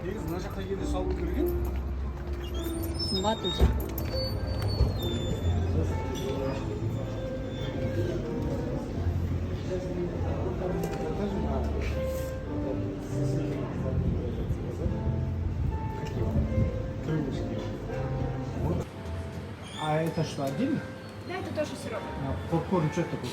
негізі мына жаққа келгенде салу керек еді. Қымбат өзі. А это что, отдельно? Да, это тоже сироп. Попкорн что это такое?